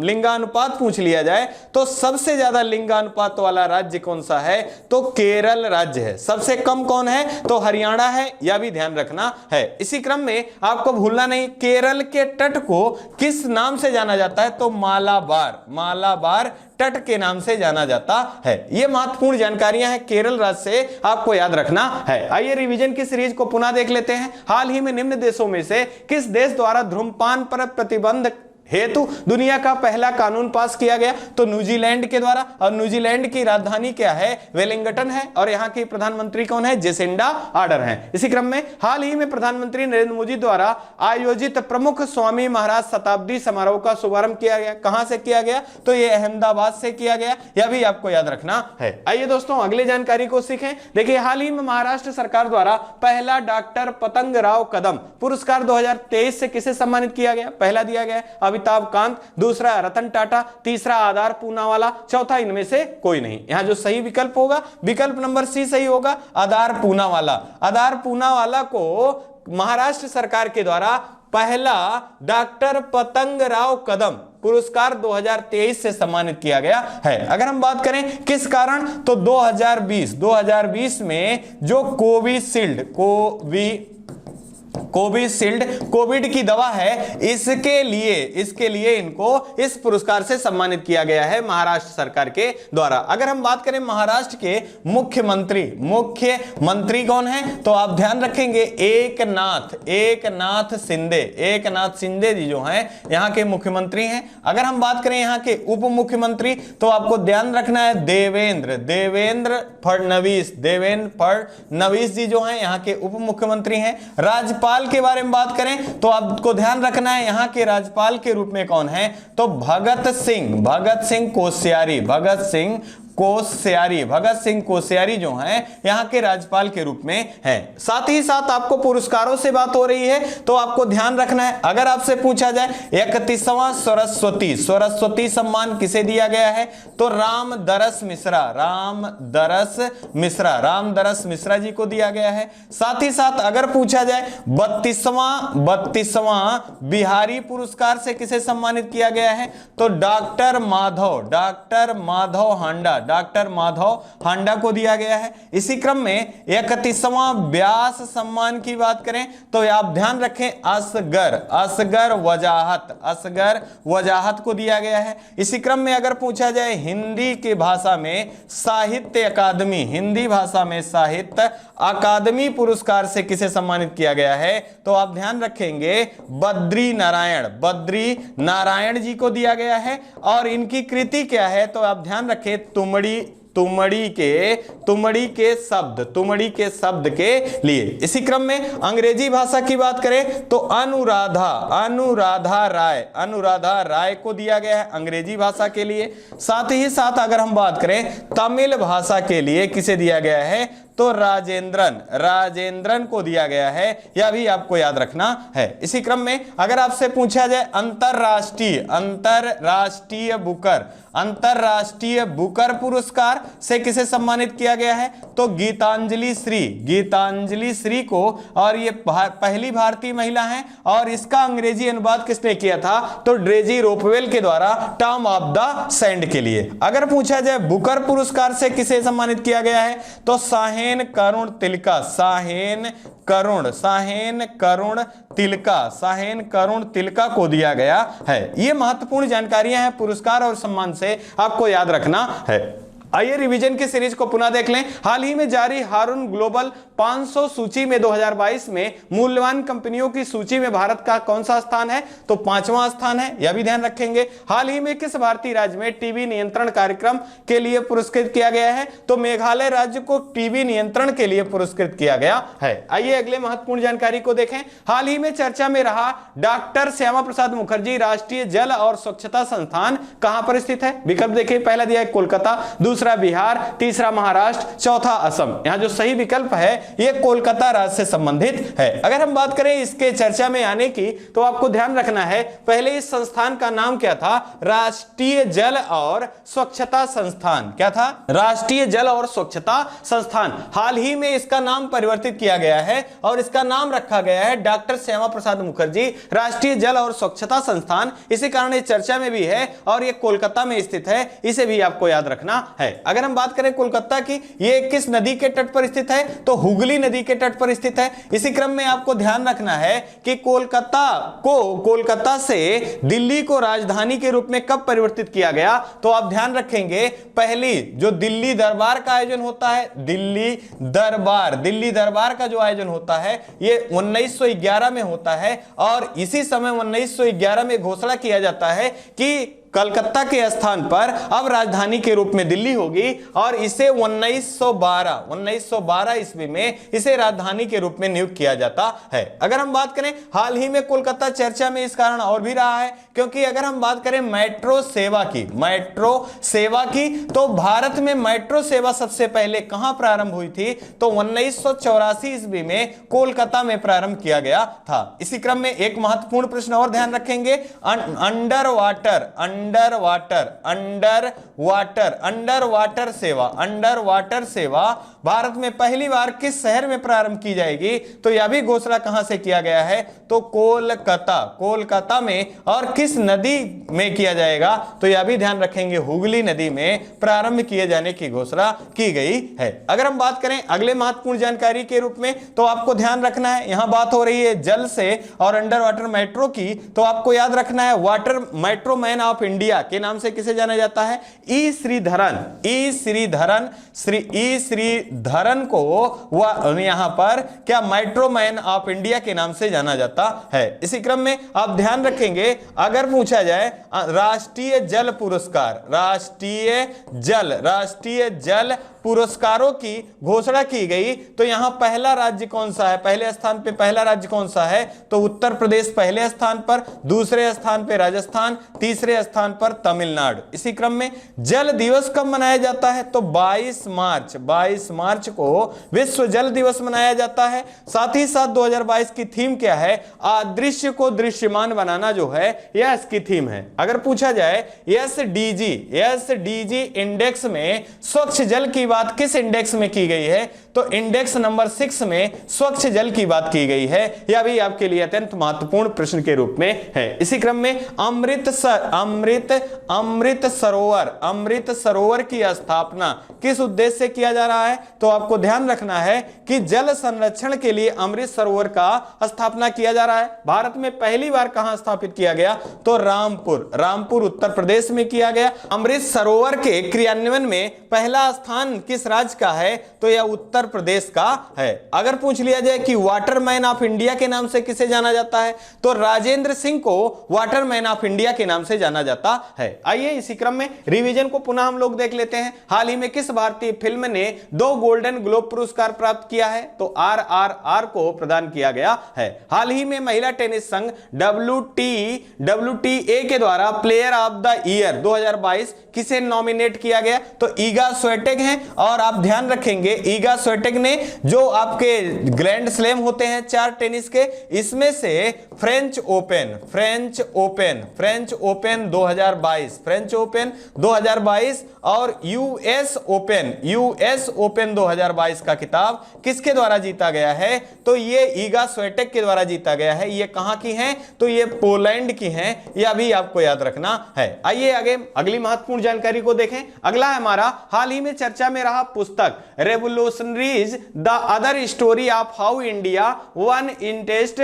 लिंगानुपात पूछ लिया जाए, तो सबसे ज्यादा लिंगानुपात वाला राज्य कौन सा है? तो केरल राज्य है। सबसे कम कौन है? तो हरियाणा है। यह भी ध्यान रखना है। इसी क्रम में आपको भूलना नहीं, केरल के तट को किस नाम से जाना जाता है? तो मालाबार तट के नाम से जाना जाता है। यह महत्वपूर्ण जानकारियां हैं केरल राज्य से, आपको याद रखना है। आइए रिवीजन की सीरीज को पुनः देख लेते हैं। हाल ही में निम्न देशों में से किस देश द्वारा धूम्रपान पर प्रतिबंध हेतु दुनिया का पहला कानून पास किया गया? तो न्यूजीलैंड के द्वारा। और न्यूजीलैंड की राजधानी क्या है? वेलिंगटन है। और यहां की प्रधानमंत्री कौन है? जेसिंडा आर्डर्न है। इसी क्रम में हाल ही में प्रधानमंत्री नरेंद्र मोदी द्वारा आयोजित प्रमुख स्वामी महाराज शताब्दी समारोह का शुभारंभ किया गया। कहां से किया गया? तो यह अहमदाबाद से किया गया। यह भी आपको याद रखना है। आइए दोस्तों अगले जानकारी को सीखें। देखिए, हाल ही में महाराष्ट्र सरकार द्वारा पहला डॉक्टर पतंग राव कदम पुरस्कार 2023 से किसे सम्मानित किया गया? पहला दिया गया अमिताभ कांत, दूसरा रतन टाटा, तीसरा आधार पूनावाला, चौथा इनमें से कोई नहीं। यहां जो सही विकल्प होगा, विकल्प नंबर सी सही होगा, आधार पूनावाला। आधार पूनावाला को महाराष्ट्र सरकार के द्वारा पहला डॉक्टर पतंग राव कदम पुरस्कार 2023 से सम्मानित किया गया है। अगर हम बात करें किस कारण, तो 2020 में जो कोविशील्ड कोविड की दवा है, इसके लिए इनको इस पुरस्कार से सम्मानित किया गया है महाराष्ट्र सरकार के द्वारा। अगर हम बात करें महाराष्ट्र के मुख्यमंत्री कौन है? तो आप ध्यान रखेंगे एकनाथ शिंदे जी जो हैं यहां के मुख्यमंत्री हैं। अगर हम बात करें यहां के उप मुख्यमंत्री, तो आपको ध्यान रखना है देवेंद्र फडणवीस जी जो हैं यहां के उप मुख्यमंत्री हैं। राज्यपाल के बारे में बात करें तो आपको ध्यान रखना है यहां के राज्यपाल के रूप में कौन है? तो भगत सिंह कोश्यारी जो हैं यहां के राज्यपाल के रूप में हैं। साथ ही साथ आपको पुरस्कारों से बात हो रही है, तो आपको ध्यान रखना है, अगर आपसे पूछा जाए 31वां सरस्वती सम्मान किसे दिया गया है? तो रामदरस मिश्रा जी को दिया गया है। साथ ही साथ अगर पूछा जाए 32वां बिहारी पुरस्कार से किसे सम्मानित किया गया है? तो डॉक्टर माधव हांडा को दिया गया है। इसी क्रम में 31वां व्यास सम्मान की बात करें तो आप ध्यान रखें असगर वजाहत को दिया गया है। इसी क्रम में अगर पूछा जाए हिंदी की भाषा में साहित्य अकादमी पुरस्कार से किसे सम्मानित किया गया है? तो आप ध्यान रखेंगे बद्री नारायण जी को दिया गया है। और इनकी कृति क्या है? तो आप ध्यान रखें तुमड़ी के शब्द के लिए। इसी क्रम में अंग्रेजी भाषा की बात करें तो अनुराधा राय को दिया गया है अंग्रेजी भाषा के लिए। साथ ही साथ अगर हम बात करें तमिल भाषा के लिए किसे दिया गया है? तो राजेंद्रन को दिया गया है। यह भी आपको याद रखना है। इसी क्रम में अगर आपसे पूछा जाए अंतरराष्ट्रीय बुकर पुरस्कार से किसे सम्मानित किया गया है? तो गीतांजलि श्री को, और ये पहली भारतीय महिला हैं। और इसका अंग्रेजी अनुवाद किसने किया था? तो ड्रेजी रोपवेल के द्वारा टर्म ऑफ द सैंड के लिए। अगर पूछा जाए बुकर पुरस्कार से किसे सम्मानित किया गया है? तो साहेब साहेन करुण तिलका, साहेन करुण तिलका को दिया गया है। ये महत्वपूर्ण जानकारियां हैं, पुरस्कार और सम्मान से आपको याद रखना है। आइए रिवीजन की सीरीज को पुनः देख लें। हाल ही में जारी हारून ग्लोबल 500 सूची में 2022 में मूल्यवान कंपनियों की सूची में भारत का कौन सा स्थान है? तो 5वां स्थान है, यह भी ध्यान रखेंगे। हाल ही में किस भारतीय राज्य में टीबी नियंत्रण कार्यक्रम के लिए पुरस्कृत किया गया है? तो मेघालय राज्य को टीबी नियंत्रण के लिए पुरस्कृत किया गया है। आइए अगले महत्वपूर्ण जानकारी को देखें। हाल ही में चर्चा में रहा डॉक्टर श्यामा प्रसाद मुखर्जी राष्ट्रीय जल और स्वच्छता संस्थान कहां पर स्थित है? विकल्प देखिए, पहला दिया है कोलकाता, दूसरा बिहार, तीसरा महाराष्ट्र, चौथा असम। यहां जो सही विकल्प है यह कोलकाता राज्य से संबंधित है। अगर हम बात करें इसके चर्चा में आने की तो आपको ध्यान रखना है, पहले इस संस्थान का नाम क्या था? राष्ट्रीय जल और स्वच्छता संस्थान। क्या था? राष्ट्रीय जल और स्वच्छता संस्थान। हाल ही में इसका नाम परिवर्तित किया गया है और इसका नाम रखा गया है डॉक्टर श्यामा प्रसाद मुखर्जी राष्ट्रीय जल और स्वच्छता संस्थान। इसी कारण ये चर्चा में भी है और ये कोलकाता में स्थित है, इसे भी आपको याद रखना है। अगर हम बात करें कोलकाता की, ये किस नदी के तट पर स्थित है? तो हुगली नदी के तट पर स्थित है। इसी क्रम में आपको ध्यान रखना है कि कोलकाता से दिल्ली को राजधानी के रूप में कब परिवर्तित किया गया? तो आप ध्यान रखेंगे, पहली जो दिल्ली दरबार का आयोजन होता है, दिल्ली दरबार का जो आयोजन होता है ये 1911 में होता है और इसी समय 1911 में घोषणा किया जाता है कि कलकत्ता के स्थान पर अब राजधानी के रूप में दिल्ली होगी और इसे 1912 ईस्वी में इसे राजधानी के रूप में नियुक्त किया जाता है। अगर हम बात करें हाल ही में कोलकाता चर्चा में इस कारण और भी रहा है क्योंकि अगर हम बात करें मेट्रो सेवा की तो भारत में मेट्रो सेवा सबसे पहले कहां प्रारंभ हुई थी? तो 1984 ईस्वी में कोलकाता में प्रारंभ किया गया था। इसी क्रम में एक महत्वपूर्ण प्रश्न और ध्यान रखेंगे, अंडर वाटर सेवा भारत में पहली बार किस शहर में प्रारंभ की जाएगी? तो यह भी घोषणा कहां से किया गया है? तो कोलकाता में। और किस नदी में किया जाएगा? तो यह भी ध्यान रखेंगे, हुगली नदी में प्रारंभ किए जाने की घोषणा की गई है। अगर हम बात करें अगले महत्वपूर्ण जानकारी के रूप में तो आपको ध्यान रखना है, यहां बात हो रही है जल से और अंडर वाटर मेट्रो की, तो आपको याद रखना है water metro man of India के नाम से किसे जाना जाता है? ई श्रीधरन को यहां पर क्या मेट्रो मैन ऑफ इंडिया के नाम से जाना जाता है। इसी क्रम में आप ध्यान रखेंगे, अगर पूछा जाए राष्ट्रीय जल पुरस्कारों की घोषणा की गई तो यहां पहला राज्य कौन सा है? पहले स्थान पे पहला राज्य कौन सा है? तो उत्तर प्रदेश पहले स्थान पर, दूसरे स्थान पे राजस्थान, तीसरे स्थान पर तमिलनाडु। इसी क्रम में जल दिवस कब मनाया जाता है? तो 22 मार्च को विश्व जल दिवस मनाया जाता है। साथ ही साथ 2022 की थीम क्या है? अदृश्य को दृश्यमान बनाना जो है यह इसकी थीम है। अगर पूछा जाए एसडीजी इंडेक्स में स्वच्छ जल की बात किस इंडेक्स में की गई है? तो इंडेक्स नंबर 6 में स्वच्छ जल की बात की गई है। यह भी आपके लिए अत्यंत महत्वपूर्ण प्रश्न के रूप में है। इसी क्रम में अमृत सरोवर की स्थापना किस उद्देश्य से किया जा रहा है? तो आपको ध्यान रखना है कि जल संरक्षण के लिए अमृत सरोवर का स्थापना किया जा रहा है। भारत में पहली बार कहां स्थापित किया गया? तो रामपुर उत्तर प्रदेश में किया गया। अमृत सरोवर के क्रियान्वयन में पहला स्थान किस राज्य का है? तो यह उत्तर प्रदेश का है। अगर पूछ लिया जाए कि वाटरमैन ऑफ इंडिया के नाम से किसे जाना जाता है? तो राजेंद्र सिंह को वाटरमैन ऑफ इंडिया के नाम से जाना जाता है। आइए इसी क्रम में रिवीजन को पुनः हम लोग देख लेते हैं। हाल ही में किस भारतीय फिल्म ने 2 गोल्डन ग्लोब पुरस्कार प्राप्त किया है? तो RRR को प्रदान किया गया है। हाल ही में महिला टेनिस संघ WTA के द्वारा प्लेयर ऑफ द ईयर 2022 किसे नॉमिनेट किया गया? तो ईगा स्विएटेक हैं। और आप ध्यान रखेंगे ईगा स्विएटेक ने जो आपके ग्रैंड स्लैम होते हैं 4 टेनिस के, इसमें से फ्रेंच ओपन 2022 और यूएस ओपन 2022 का खिताब किसके द्वारा जीता गया है? तो ये ईगा स्विएटेक के द्वारा जीता गया है। ये कहां की हैं? तो ये पोलैंड की हैं। यह भी आपको याद रखना है। आइए आगे अगली महत्वपूर्ण जानकारी को देखें। अगला है हमारा हाल ही में चर्चा में रहा पुस्तक revolutionaries the other story of how India won in test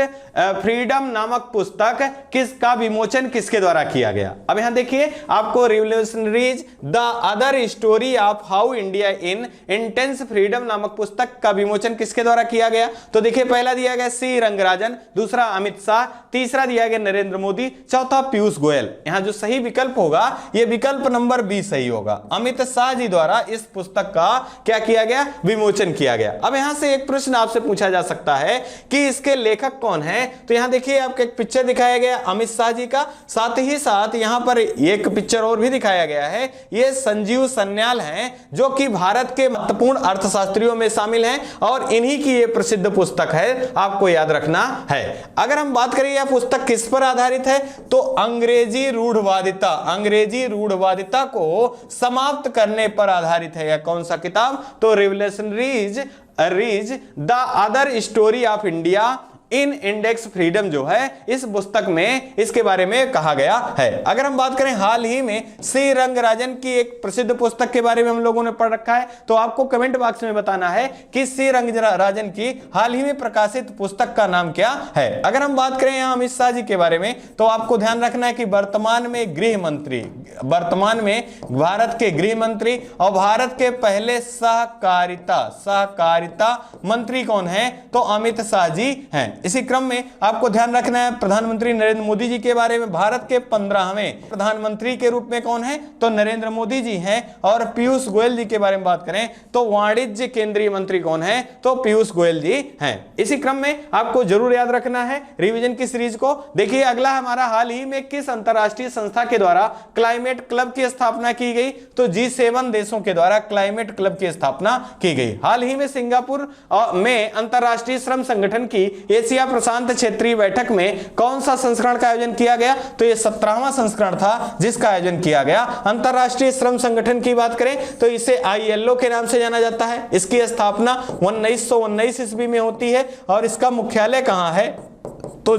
freedom नामक पुस्तक किसका विमोचन किसके द्वारा किया गया। अब यहां देखिए आपको revolutionaries the other story of how India in intense freedom नामक पुस्तक का विमोचन किसके द्वारा किया गया। तो देखिए पहला दिया गया सी रंगराजन, दूसरा अमित शाह, तीसरा दिया गया नरेंद्र मोदी, चौथा पीयूष गोयल। यहां जो सही विकल्प होगा यह विकल्प नंबर बी सही होगा। अमित शाह जी द्वारा इस पुस्तक का क्या किया गया, विमोचन किया गया। अब यहां से एक प्रश्न आपसे पूछा जा सकता है कि इसके लेखक कौन है। तो यहां देखिए आपको एक पिक्चर दिखाया गया अमित शाह जी का, साथ ही साथ यहां पर एक पिक्चर और भी दिखाया गया है। ये संजीव सन्याल हैं जो कि भारत के महत्वपूर्ण अर्थशास्त्रियों में शामिल हैं और इन्हीं की ये प्रसिद्ध पुस्तक है, आपको याद रखना है। अगर हम बात करें यह पुस्तक किस पर आधारित है तो अंग्रेजी रूढ़वादिता, अंग्रेजी रूढ़वादिता को समाप्त करने पर आधारित है। कौन सा किताब, तो revolutionaries the other story of India in index freedom जो है इस पुस्तक में इसके बारे में कहा गया है। अगर हम बात करें हाल ही में सी रंगराजन की एक प्रसिद्ध पुस्तक के बारे में हम लोगों ने पढ़ रखा है, तो आपको कमेंट बॉक्स में बताना है कि सी रंगराजन की हाल ही में प्रकाशित पुस्तक का नाम क्या है। अगर हम बात करें यहां अमित शाह जी के बारे में तो आपको ध्यान रखना है कि वर्तमान में गृह मंत्री, वर्तमान में भारत के गृह मंत्री और भारत के पहले सहकारिता मंत्री कौन है, तो अमित शाह जी हैं। इसी क्रम में आपको ध्यान रखना है प्रधानमंत्री नरेंद्र मोदी जी के बारे में, भारत के 15वें प्रधानमंत्री के रूप में कौन है, तो नरेंद्र मोदी जी हैं। और पीयूष गोयल जी के बारे में बात करें तो वाणिज्य केंद्रीय मंत्री कौन है, तो पीयूष गोयल जी हैं। इसी क्रम में आपको जरूर याद रखना है रिवीजन की सीरीज को। देखिए अगला हमारा हाल ही में किस अंतरराष्ट्रीय संस्था के द्वारा क्लाइमेट क्लब की स्थापना की गई, तो G7 देशों के द्वारा क्लाइमेट क्लब की स्थापना की गई। हाल ही में सिंगापुर में अंतरराष्ट्रीय श्रम संगठन की एशिया प्रशांत क्षेत्रीय बैठक में कौन सा संस्करण का आयोजन किया गया, तो यह 17वां संस्करण था जिसका आयोजन किया गया। अंतरराष्ट्रीय श्रम संगठन की बात करें तो इसे ILO के नाम से जाना जाता है। इसकी स्थापना 1919 ईस्वी में होती है और इसका मुख्यालय कहां है, तो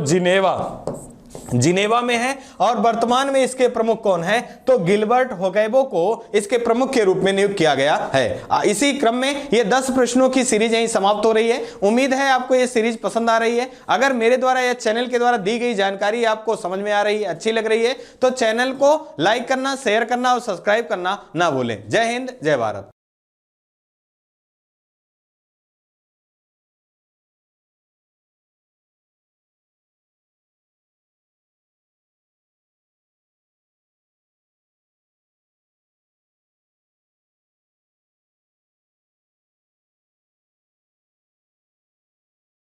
जिनेवा में है। और वर्तमान में इसके प्रमुख कौन है, तो गिलबर्ट होगैबो को इसके प्रमुख के रूप में नियुक्त किया गया है। इसी क्रम में ये 10 प्रश्नों की सीरीज यहीं समाप्त हो रही है। उम्मीद है आपको ये सीरीज पसंद आ रही है। अगर मेरे द्वारा या चैनल के द्वारा दी गई जानकारी आपको समझ में आ रही है, अच्छी लग रही है, तो चैनल को लाइक करना, शेयर करना और सब्सक्राइब करना ना भूलें। जय हिंद, जय भारत।